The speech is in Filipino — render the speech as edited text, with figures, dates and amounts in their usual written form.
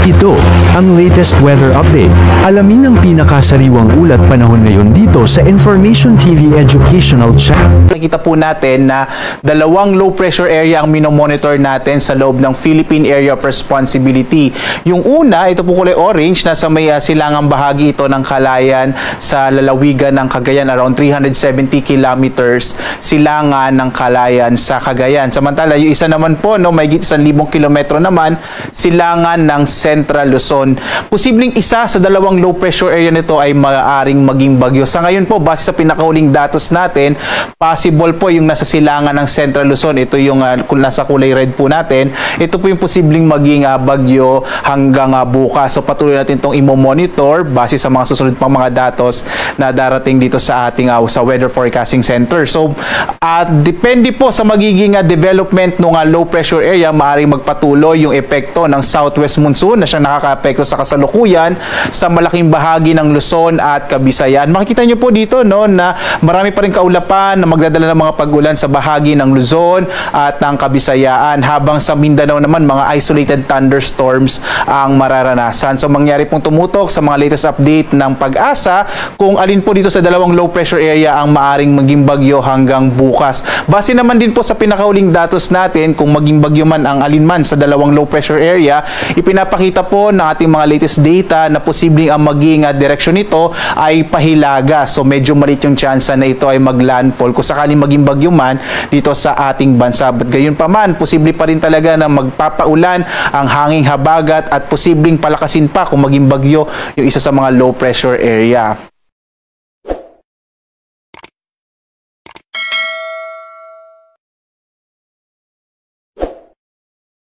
Ito ang latest weather update. Alamin ang pinakasariwang ulat panahon ngayon dito sa Information TV Educational Channel. Nakita po natin na dalawang low pressure area ang minomonitor natin sa loob ng Philippine Area of Responsibility. Yung una, ito po kulay orange, nasa may silangang bahagi ito ng Calayan sa lalawigan ng Cagayan, around 370 kilometers silangan ng Calayan sa Cagayan. Samantala, yung isa naman po, may 1,000 kilometro naman, silangan ng Central Luzon. Posibleng isa sa dalawang low pressure area nito ay maaaring maging bagyo. Sa ngayon po, base sa pinakahuling datos natin, possible po yung nasa silangan ng Central Luzon. Ito yung nasa kulay red po natin. Ito po yung posibleng maging bagyo hanggang bukas. So patuloy natin itong imo-monitor base sa mga susunod pang mga datos na darating dito sa ating sa Weather Forecasting Center. So depende po sa magiging development ng low pressure area, maaaring magpatuloy yung epekto ng southwest monsoon na siyang nakaka-apekto sa kasalukuyan sa malaking bahagi ng Luzon at Kabisayan. Makikita nyo po dito na marami pa rin kaulapan na magdadala ng mga pag-ulan sa bahagi ng Luzon at ng Kabisayaan, habang sa Mindanao naman mga isolated thunderstorms ang mararanasan. So mangyari pong tumutok sa mga latest update ng Pag-asa kung alin po dito sa dalawang low pressure area ang maaring maging bagyo hanggang bukas. Base naman din po sa pinakahuling datos natin, kung maging bagyo man ang alinman sa dalawang low pressure area, ipinapakita po ng ating mga latest data na posibleng ang maging direksyon nito ay pahilaga. So medyo maliit yung chance na ito ay maglandfall kung sakaling maging bagyo man dito sa ating bansa. But gayon pa man, posible pa rin talaga na magpapaulan ang hanging habagat at posibleng palakasin pa kung maging bagyo yung isa sa mga low pressure area.